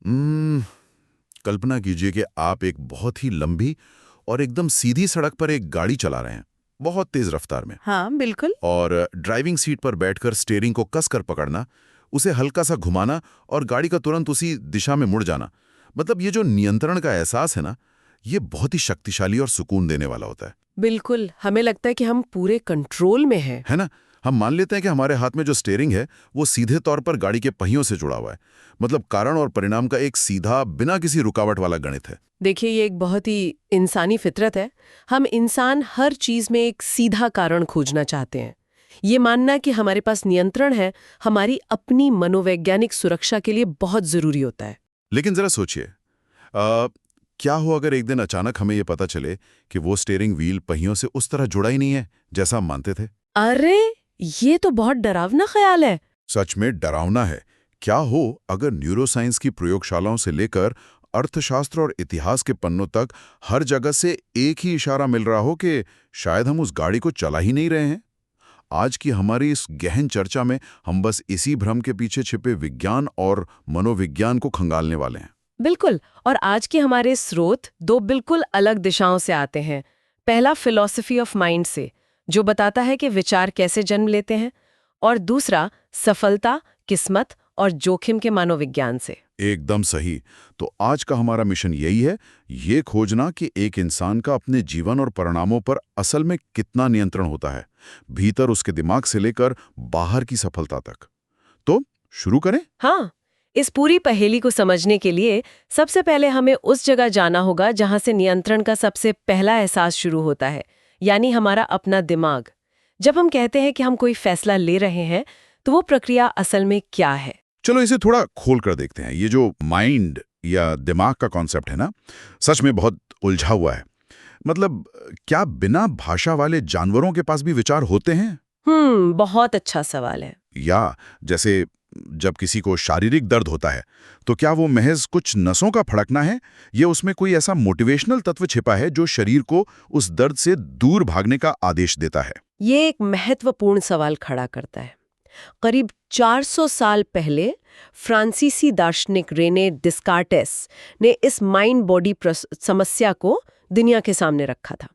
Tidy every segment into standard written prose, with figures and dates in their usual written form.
कल्पना कीजिए कि आप एक बहुत ही लंबी और एकदम सीधी सड़क पर एक गाड़ी चला रहे हैं, बहुत तेज रफ्तार में। हाँ बिल्कुल। और ड्राइविंग सीट पर बैठकर स्टीयरिंग को कसकर पकड़ना, उसे हल्का सा घुमाना और गाड़ी का तुरंत उसी दिशा में मुड़ जाना। मतलब ये जो नियंत्रण का एहसास है ना, ये बहुत ही शक्तिशाली और सुकून देने वाला होता है। बिल्कुल, हमें लगता है कि हम पूरे कंट्रोल में हैं। है ना। हम मान लेते हैं कि हमारे हाथ में जो स्टीयरिंग है वो सीधे तौर पर गाड़ी के पहियों से जुड़ा हुआ है। मतलब कारण और परिणाम का एक सीधा, बिना किसी रुकावट वाला गणित है। देखिए, ये एक बहुत ही इंसानी फितरत है। हम इंसान हर चीज में एक सीधा कारण खोजना चाहते हैं। ये मानना कि हमारे पास नियंत्रण है, हमारी अपनी मनोवैज्ञानिक सुरक्षा के लिए बहुत जरूरी होता है। लेकिन जरा सोचिए, क्या हो अगर एक दिन अचानक हमें ये पता चले कि वो स्टीयरिंग व्हील पहियों से उस तरह जुड़ा ही नहीं है जैसा हम मानते थे। अरे, ये तो बहुत डरावना ख्याल है। सच में डरावना है। क्या हो अगर न्यूरोसाइंस की प्रयोगशालाओं से लेकर अर्थशास्त्र और इतिहास के पन्नों तक हर जगह से एक ही इशारा मिल रहा हो कि शायद हम उस गाड़ी को चला ही नहीं रहे हैं। आज की हमारी इस गहन चर्चा में हम बस इसी भ्रम के पीछे छिपे विज्ञान और मनोविज्ञान को खंगालने वाले हैं। बिल्कुल, और आज के हमारे स्रोत दो बिल्कुल अलग दिशाओं से आते हैं। पहला फिलॉसफी ऑफ माइंड से, जो बताता है कि विचार कैसे जन्म लेते हैं, और दूसरा सफलता, किस्मत और जोखिम के मनोविज्ञान से। एकदम सही। तो आज का हमारा मिशन यही है, ये खोजना कि एक इंसान का अपने जीवन और परिणामों पर असल में कितना नियंत्रण होता है, भीतर उसके दिमाग से लेकर बाहर की सफलता तक। तो शुरू करें। हाँ, इस पूरी पहेली को समझने के लिए सबसे पहले हमें उस जगह जाना होगा जहां से नियंत्रण का सबसे पहला एहसास शुरू होता है, यानी हमारा अपना दिमाग। जब हम कहते हैं कि हम कोई फैसला ले रहे हैं, तो वो प्रक्रिया असल में क्या है? चलो इसे थोड़ा खोल कर देखते हैं। ये जो माइंड या दिमाग का कॉन्सेप्ट है ना, सच में बहुत उलझा हुआ है। मतलब क्या बिना भाषा वाले जानवरों के पास भी विचार होते हैं? बहुत अच्छा सवाल है। या जैसे जब किसी को शारीरिक दर्द होता है, तो क्या वो महज कुछ नसों का फड़कना है, या उसमें कोई ऐसा मोटिवेशनल तत्व छिपा है जो शरीर को उस दर्द से दूर भागने का आदेश देता है? ये एक महत्वपूर्ण सवाल खड़ा करता है। करीब 400 साल पहले फ्रांसीसी दार्शनिक रेने डिस्कार्टेस ने इस माइंड बॉडी समस्या को दुनिया के सामने रखा था,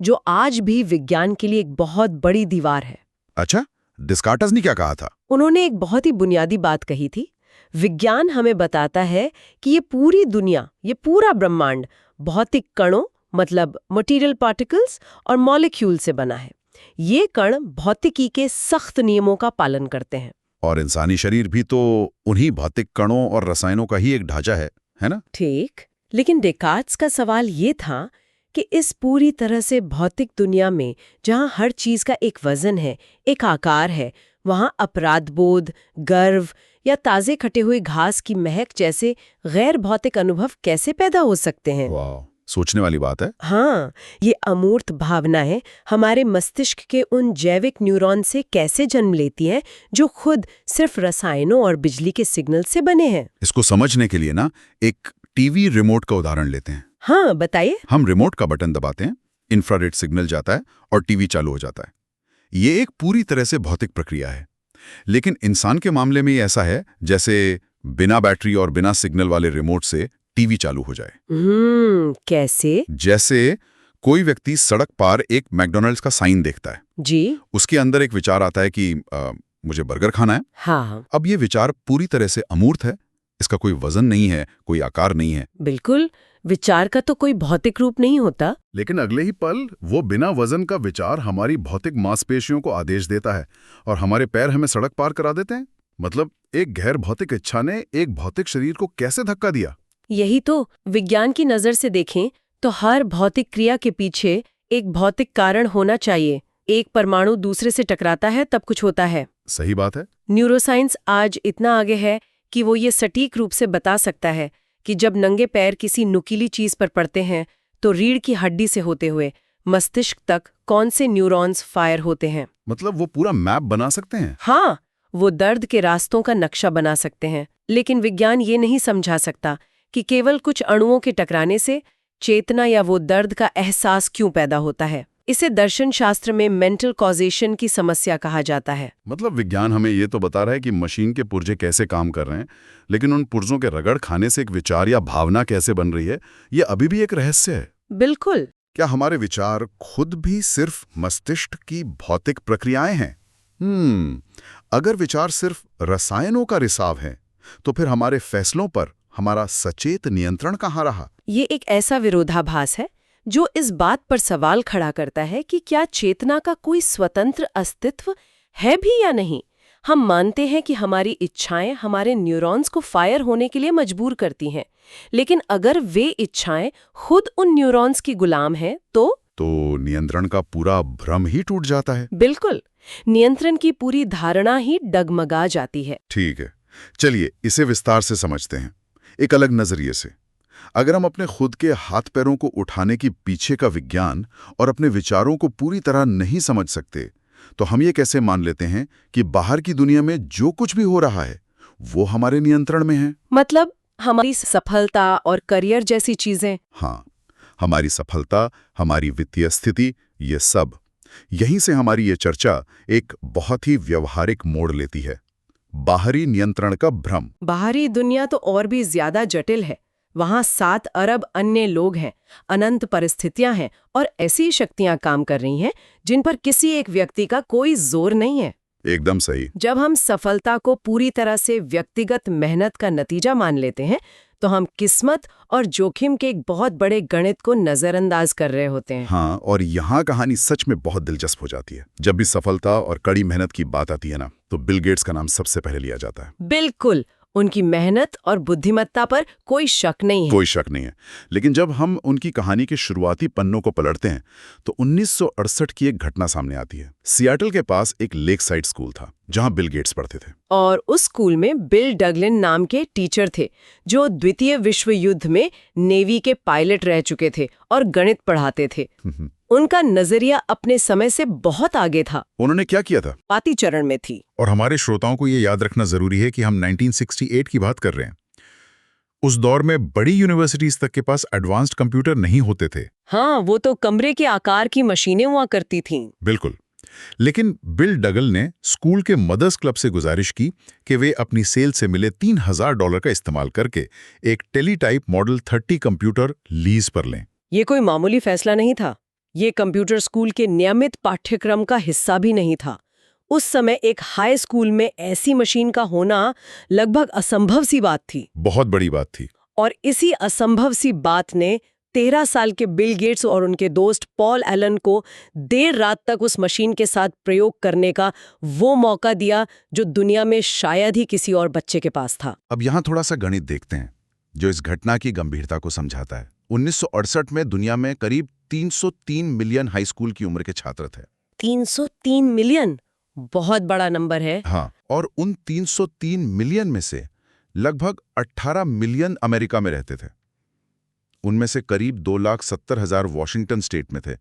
जो आज भी विज्ञान के लिए एक बहुत बड़ी दीवार है। अच्छा, डिस्कार्टस ने क्या कहा था? उन्होंने एक बहुत ही बुनियादी बात कही थी। विज्ञान हमें बताता है कि ये पूरी दुनिया, ये पूरा ब्रह्मांड भौतिक कणों, मतलब मटेरियल पार्टिकल्स और मॉलिक्यूल से बना है। ये कण भौतिकी के सख्त नियमों का पालन करते हैं। और इंसानी शरीर भी तो उन्हीं भौतिक कणों और रसायनों का ही एक ढांचा है ना? ठीक, लेकिन डेकार्ट्स का सवाल ये था कि इस पूरी तरह से भौतिक दुनिया में, जहां हर चीज का एक वजन है, एक आकार है, वहां अपराध बोध, गर्व या ताजे कटे हुए घास की महक जैसे गैर भौतिक अनुभव कैसे पैदा हो सकते हैं? वाह, सोचने वाली बात है। हाँ, ये अमूर्त भावनाएं हमारे मस्तिष्क के उन जैविक न्यूरॉन से कैसे जन्म लेती हैं, जो खुद सिर्फ रसायनों और बिजली के सिग्नल से बने हैं। इसको समझने के लिए ना एक टीवी रिमोट का उदाहरण लेते हैं। हाँ, बताइए। हम रिमोट का बटन दबाते हैं, इंफ्रारेड सिग्नल जाता है और टीवी चालू हो जाता है। ये एक पूरी तरह से भौतिक प्रक्रिया है। लेकिन इंसान के मामले में ये ऐसा है जैसे बिना बैटरी और बिना सिग्नल वाले रिमोट से टीवी चालू हो जाए। कैसे? जैसे कोई व्यक्ति सड़क पार एक मैकडॉनल्ड्स का साइन देखता है जी। उसके अंदर एक विचार आता है कि मुझे बर्गर खाना है। हाँ, अब ये विचार पूरी तरह से अमूर्त है, इसका कोई वजन नहीं है, कोई आकार नहीं है। बिल्कुल, विचार का तो कोई भौतिक रूप नहीं होता। लेकिन अगले ही पल वो बिना वजन का विचार हमारी भौतिक मांसपेशियों को आदेश देता है और हमारे पैर हमें सड़क पार करा देते हैं। मतलब एक गैर भौतिक इच्छा ने एक भौतिक शरीर को कैसे धक्का दिया। यही तो, विज्ञान की नजर से देखें तो हर भौतिक क्रिया के पीछे एक भौतिक कारण होना चाहिए। एक परमाणु दूसरे से टकराता है तब कुछ होता है। सही बात है। न्यूरोसाइंस आज इतना आगे है कि वो ये सटीक रूप से बता सकता है कि जब नंगे पैर किसी नुकीली चीज पर पड़ते हैं तो रीढ़ की हड्डी से होते हुए मस्तिष्क तक कौन से न्यूरॉन्स फायर होते हैं। मतलब वो पूरा मैप बना सकते हैं। हाँ, वो दर्द के रास्तों का नक्शा बना सकते हैं। लेकिन विज्ञान ये नहीं समझा सकता कि केवल कुछ अणुओं के टकराने से चेतना या वो दर्द का एहसास क्यों पैदा होता है। इसे दर्शन शास्त्र में मेंटल कॉजेशन की समस्या कहा जाता है। मतलब विज्ञान हमें ये तो बता रहा है कि मशीन के पुर्जे कैसे काम कर रहे हैं, लेकिन उन पुर्जों के रगड़ खाने से एक विचार या भावना कैसे बन रही है, ये अभी भी एक रहस्य है। बिल्कुल। क्या हमारे विचार खुद भी सिर्फ मस्तिष्क की भौतिक प्रक्रियाएं हैं? अगर विचार सिर्फ रसायनों का रिसाव है, तो फिर हमारे फैसलों पर हमारा सचेत नियंत्रण कहाँ रहा? ये एक ऐसा विरोधाभास है जो इस बात पर सवाल खड़ा करता है कि क्या चेतना का कोई स्वतंत्र अस्तित्व है भी या नहीं। हम मानते हैं कि हमारी इच्छाएं हमारे न्यूरॉन्स को फायर होने के लिए मजबूर करती हैं, लेकिन अगर वे इच्छाएं खुद उन न्यूरॉन्स की गुलाम हैं तो नियंत्रण का पूरा भ्रम ही टूट जाता है। बिल्कुल, नियंत्रण की पूरी धारणा ही डगमगा जाती है। ठीक है, चलिए इसे विस्तार से समझते हैं, एक अलग नजरिए से। अगर हम अपने खुद के हाथ पैरों को उठाने की पीछे का विज्ञान और अपने विचारों को पूरी तरह नहीं समझ सकते, तो हम ये कैसे मान लेते हैं कि बाहर की दुनिया में जो कुछ भी हो रहा है वो हमारे नियंत्रण में है? मतलब हमारी सफलता और करियर जैसी चीजें। हाँ, हमारी सफलता, हमारी वित्तीय स्थिति, ये सब। यहीं से हमारी ये चर्चा एक बहुत ही व्यवहारिक मोड़ लेती है। बाहरी नियंत्रण का भ्रम। बाहरी दुनिया तो और भी ज्यादा जटिल है। वहां 7 अरब अन्य लोग हैं, अनंत परिस्थितियां हैं और ऐसी शक्तियां काम कर रही हैं जिन पर किसी एक व्यक्ति का कोई जोर नहीं है। एकदम सही। जब हम सफलता को पूरी तरह से व्यक्तिगत मेहनत का नतीजा मान लेते हैं, तो हम किस्मत और जोखिम के एक बहुत बड़े गणित को नजरअंदाज कर रहे होते हैं। हाँ, और यहाँ कहानी सच में बहुत दिलचस्प हो जाती है। जब भी सफलता और कड़ी मेहनत की बात आती है ना, तो बिल गेट्स का नाम सबसे पहले लिया जाता है। बिल्कुल, उनकी मेहनत और बुद्धिमत्ता पर कोई शक नहीं है। कोई शक नहीं है। लेकिन जब हम उनकी कहानी के शुरुआती पन्नों को पलटते हैं, तो 1968 की एक घटना सामने आती है। सियाटल के पास एक लेक साइड स्कूल था, जहां बिल गेट्स पढ़ते थे। और उस स्कूल में बिल डगलिन नाम के टीचर थे, जो द्वितीय विश्व युद्ध में नेवी के पायलट रह चुके थे और गणित पढ़ाते थे। उनका नजरिया अपने समय से बहुत आगे था। उन्होंने क्या किया था? पाती चरण में थी। और हमारे श्रोताओं को ये याद रखना जरूरी है कि हम 1968 की बात कर रहे हैं। उस दौर में बड़ी यूनिवर्सिटीज तक के पास एडवांस्ड कंप्यूटर नहीं होते थे। हाँ, वो तो कमरे के आकार की मशीनें हुआ करती थीं। बिल्कुल। लेकिन बिल डगल ने स्कूल के मदर्स क्लब से गुजारिश की कि वे अपनी सेल से मिले $3000 का इस्तेमाल करके एक टेलीटाइप मॉडल 30 कंप्यूटर लीज पर लें। ये कोई मामूली फैसला नहीं था। ये कंप्यूटर स्कूल के नियमित पाठ्यक्रम का हिस्सा भी नहीं था। उस समय एक हाई स्कूल में ऐसी मशीन का होना लगभग असंभव सी बात थी। बहुत बड़ी बात थी। और इसी असंभव सी बात ने 13 साल के बिल गेट्स और उनके दोस्त पॉल एलन को देर रात तक उस मशीन के साथ प्रयोग करने का वो मौका दिया जो दुनिया में शायद ही किसी और बच्चे के पास था। अब यहाँ थोड़ा सा गणित देखते हैं जो इस घटना की गंभीरता को समझाता है। 1968 में दुनिया में करीब 303 मिलियन हाई स्कूल की उम्र के छात्र थे। 303 मिलियन बहुत बड़ा नंबर है। हाँ, और उन 303 मिलियन में से लगभग 18 मिलियन अमेरिका में रहते थे। उनमें से करीब 2,70,000 वॉशिंगटन स्टेट में थे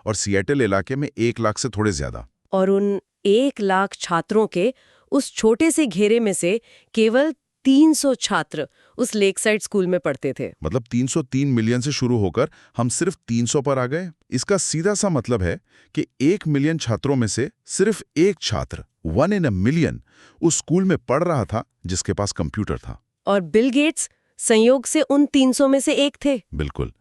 और सिएटल इलाके में 1 लाख से थोड़े ज्यादा। और उन 1 लाख छात्रों के उस छोटे से घेरे में से केवल 300 छात्र उस लेक साइड स्कूल में पढ़ते थे। मतलब 303 मिलियन से शुरू होकर हम सिर्फ 300 पर आ गए। इसका सीधा सा मतलब है कि 1 मिलियन छात्रों में से सिर्फ एक छात्र 1 in a million उस स्कूल में पढ़ रहा था जिसके पास कंप्यूटर था। और बिल गेट्स संयोग से उन 300 में से एक थे। बिल्कुल।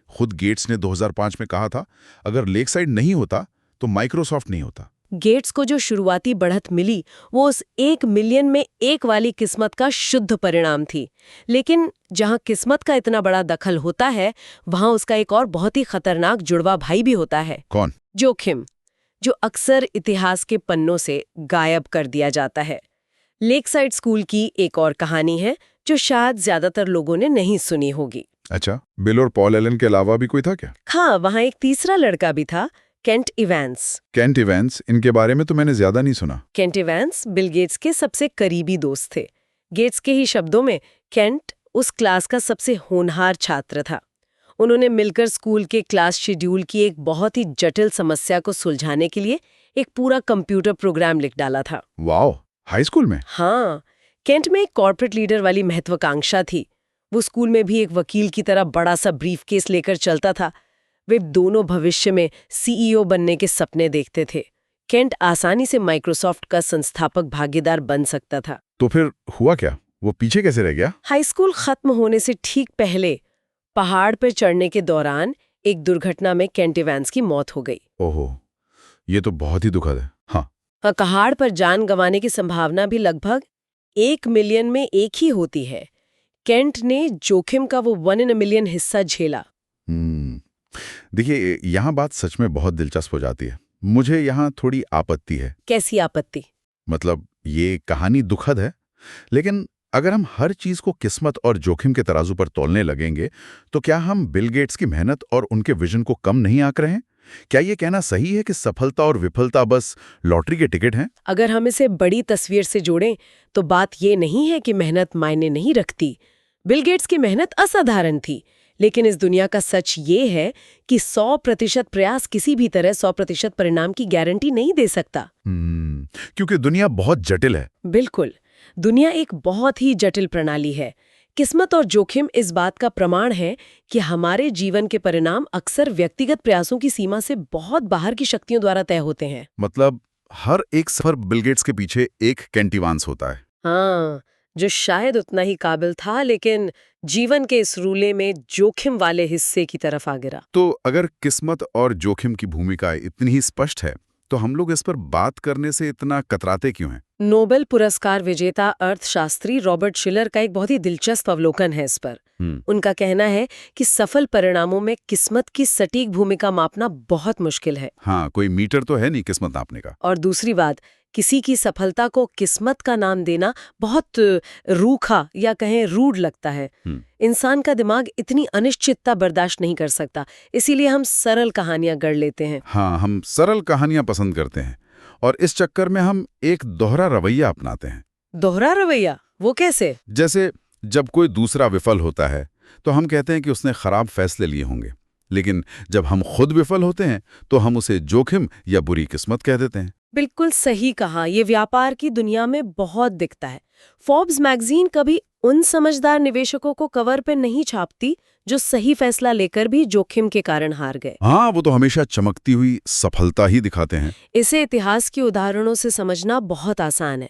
खुद गेट्स ने 2005 में कहा था, अगर लेक साइड नहीं होता तो माइक्रोसॉफ्ट नहीं होता। गेट्स को जो शुरुआती बढ़त मिली वो उस 1 मिलियन में एक वाली किस्मत का शुद्ध परिणाम थी। लेकिन जहां किस्मत का इतना बड़ा दखल होता है, वहां उसका एक और बहुत ही खतरनाक जुड़वा भाई भी होता है। कौन? जोखिम, जो अक्सर इतिहास के पन्नों से गायब कर दिया जाता है। लेक साइड स्कूल की एक और कहानी है जो शायद ज्यादातर लोगों ने नहीं सुनी होगी। अच्छा, बिल और पॉल एलन के अलावा भी कोई था क्या? हाँ, वहां एक तीसरा लड़का भी था, केंट इवेंस। केंट इवेंस, इनके बारे में तो मैंने ज्यादा नहीं सुना। केंट इवेंस बिल गेट्स के सबसे करीबी दोस्त थे। गेट्स के ही शब्दों में केंट उस क्लास का सबसे होनहार छात्र था। उन्होंने मिलकर स्कूल के क्लास शेड्यूल की एक बहुत ही जटिल समस्या को सुलझाने के लिए एक पूरा कंप्यूटर प्रोग्राम लिख डाला था। वाओ, हाई स्कूल में? हाँ, केंट में एक कॉर्पोरेट लीडर वाली महत्वाकांक्षा थी। वो स्कूल में भी एक वकील की तरह बड़ा सा ब्रीफकेस लेकर चलता था। वे दोनों भविष्य में सीईओ बनने के सपने देखते थे। केंट आसानी से माइक्रोसॉफ्ट का संस्थापक भागीदार बन सकता था। तो फिर हुआ क्या? वो पीछे कैसे रह गया? हाई स्कूल खत्म होने से ठीक पहले पहाड़ पर चढ़ने के दौरान एक दुर्घटना में केंट इवांस की मौत हो गई। ओहो, ये तो बहुत ही दुखद है। हाँ, पहाड़ पर जान गंवाने की संभावना भी लगभग 1 मिलियन में एक ही होती है। केंट ने जोखिम का वो 1 in a million हिस्सा झेला। देखिए, यहाँ बात सच में बहुत दिलचस्प हो जाती है। मुझे यहाँ थोड़ी आपत्ति है। कैसी आपत्ति? मतलब ये कहानी दुखद है, लेकिन अगर हम हर चीज को किस्मत और जोखिम के तराजू पर तौलने लगेंगे, तो क्या हम बिल गेट्स की मेहनत और उनके विजन को कम नहीं आंक रहे हैं? क्या ये कहना सही है कि सफलता और विफलता बस लॉटरी के टिकट हैं? अगर हम इसे बड़ी तस्वीर से जोड़ें, तो बात ये नहीं है कि मेहनत मायने नहीं रखती। बिल गेट्स की मेहनत असाधारण थी, लेकिन इस दुनिया का सच ये है कि 100% प्रयास किसी भी तरह 100% परिणाम की गारंटी नहीं दे सकता। क्योंकि दुनिया बहुत जटिल है। बिल्कुल, दुनिया एक बहुत ही जटिल प्रणाली है। किस्मत और जोखिम इस बात का प्रमाण है कि हमारे जीवन के परिणाम अक्सर व्यक्तिगत प्रयासों की सीमा से बहुत बाहर की शक्तियों द्वारा तय होते हैं। मतलब हर एक सफर बिल गेट्स के पीछे एक केंट इवांस होता है। हाँ, जो शायद उतना ही काबिल था, लेकिन जीवन के इस रूले में जोखिम वाले हिस्से की तरफ आ गिरा। तो अगर किस्मत और जोखिम की भूमिका इतनी ही स्पष्ट है, तो हम लोग इस पर बात करने से इतना कतराते क्यों हैं? नोबेल पुरस्कार विजेता अर्थशास्त्री रॉबर्ट शिलर का एक बहुत ही दिलचस्प अवलोकन है इस पर। उनका कहना है कि सफल परिणामों में किस्मत की सटीक भूमिका मापना बहुत मुश्किल है। हाँ, कोई मीटर तो है नहीं किस्मत नापने का। और दूसरी बात, किसी की सफलता को किस्मत का नाम देना बहुत रूखा या कहें रूड लगता है। इंसान का दिमाग इतनी अनिश्चितता बर्दाश्त नहीं कर सकता, इसीलिए हम सरल कहानियां गढ़ लेते हैं। हाँ, हम सरल कहानियां पसंद करते हैं, और इस चक्कर में हम एक दोहरा रवैया अपनाते हैं। दोहरा रवैया? वो कैसे? जैसे जब कोई दूसरा विफल होता है, तो हम कहते हैं कि उसने खराब फैसले लिए होंगे, लेकिन जब हम खुद विफल होते हैं, तो हम उसे जोखिम या बुरी किस्मत कह देते हैं। बिल्कुल सही कहा। ये व्यापार की दुनिया में बहुत दिखता है। फोर्ब्स मैगजीन कभी उन समझदार निवेशकों को कवर पे नहीं छापती जो सही फैसला लेकर भी जोखिम के कारण हार गए। हाँ, वो तो हमेशा चमकती हुई सफलता ही दिखाते हैं। इसे इतिहास के उदाहरणों से समझना बहुत आसान है।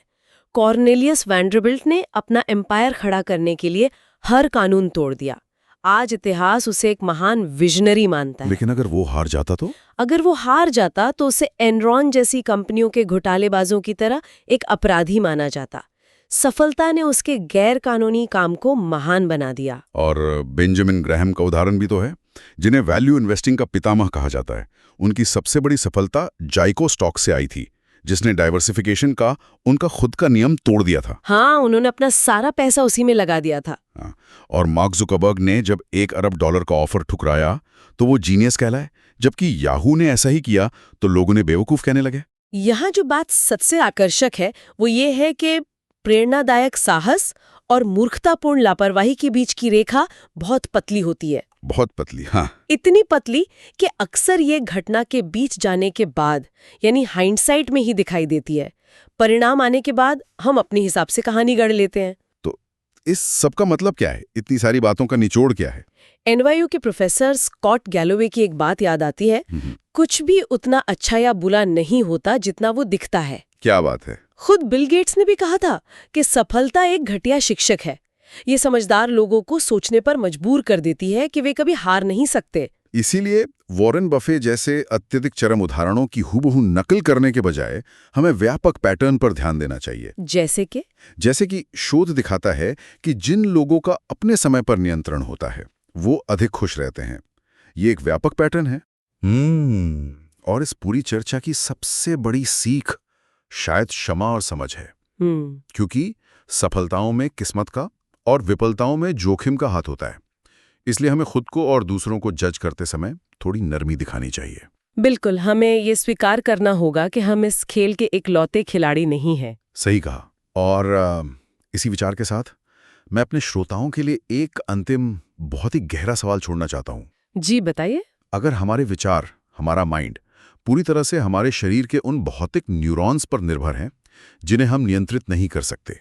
कॉर्नेलियस वैंडरबिल्ट ने अपना एम्पायर खड़ा करने के लिए हर कानून तोड़ दिया। आज इतिहास उसे एक महान विजनरी मानता है। लेकिन अगर वो हार जाता तो? अगर वो हार जाता तो उसे एनरॉन जैसी कंपनियों के घोटालेबाजों की तरह एक अपराधी माना जाता। सफलता ने उसके गैर कानूनी काम को महान बना दिया। और बेंजामिन ग्राहम का उदाहरण भी तो है, जिन्हें वैल्यू इन्वेस्टिंग का पितामह कहा जाता है। उनकी सबसे बड़ी सफलता जाइको स्टॉक से आई थी, जिसने डाइवर्सिफिकेशन का उनका खुद का नियम तोड़ दिया था। हाँ, उन्होंने अपना सारा पैसा उसी में लगा दिया था। हाँ, और मार्क जुकरबर्ग ने जब $1 अरब का ऑफर ठुकराया, तो वो जीनियस कहलाए, जबकि याहू ने ऐसा ही किया तो लोगों ने बेवकूफ कहने लगे। यहाँ जो बात सबसे आकर्षक है वो ये है कि प्रेरणादायक साहस और मूर्खतापूर्ण लापरवाही के बीच की रेखा बहुत पतली होती है। बहुत पतली, हाँ। इतनी पतली कि अक्सर ये घटना के बीच जाने के बाद, यानी हाइंडसाइट में ही दिखाई देती है। परिणाम आने के बाद हम अपने हिसाब से कहानी गढ़ लेते हैं। तो इस सब का मतलब क्या है? इतनी सारी बातों का निचोड़ क्या है? NYU के प्रोफेसर स्कॉट गैलोवे की एक बात याद आती है, कुछ भी उतना अच्छा या बुरा नहीं होता जितना वो दिखता है। क्या बात है? खुद बिल गेट्स ने भी कहा था कि सफलता एक घटिया शिक्षक है। ये समझदार लोगों को सोचने पर मजबूर कर देती है कि वे कभी हार नहीं सकते। इसीलिए वॉरेन बफे जैसे अत्यधिक चरम उदाहरणों की हूबहू नकल करने के बजाय हमें व्यापक पैटर्न पर ध्यान देना चाहिए। जैसे कि शोध दिखाता है कि जिन लोगों का अपने समय पर नियंत्रण होता है, वो अधिक खुश रहते हैं। ये एक व्यापक पैटर्न है। और इस पूरी चर्चा की सबसे बड़ी सीख शायद क्षमा और समझ है। क्योंकि सफलताओं में किस्मत का और विफलताओं में जोखिम का हाथ होता है। इसलिए हमें खुद को और दूसरों को जज करते समय थोड़ी नरमी दिखानी चाहिए। बिल्कुल, हमें ये स्वीकार करना होगा कि हम इस खेल के इकलौते खिलाड़ी नहीं हैं। सही कहा। और इसी विचार के साथ मैं अपने श्रोताओं के लिए एक अंतिम बहुत ही गहरा सवाल छोड़ना चाहता हूँ। जी बताइए। अगर हमारे विचार, हमारा माइंड पूरी तरह से हमारे शरीर के उन भौतिक न्यूरॉन्स पर निर्भर हैं जिन्हें हम नियंत्रित नहीं कर सकते,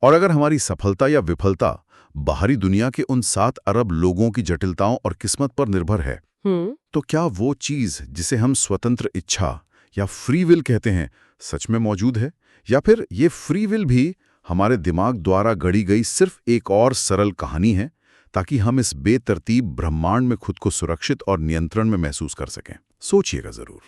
और अगर हमारी सफलता या विफलता बाहरी दुनिया के उन 7 अरब लोगों की जटिलताओं और किस्मत पर निर्भर है, तो क्या वो चीज जिसे हम स्वतंत्र इच्छा या फ्री विल कहते हैं सच में मौजूद है, या फिर ये फ्री विल भी हमारे दिमाग द्वारा गढ़ी गई सिर्फ एक और सरल कहानी है ताकि हम इस बेतरतीब ब्रह्मांड में खुद को सुरक्षित और नियंत्रण में महसूस कर सकें? सोचिएगा जरूर।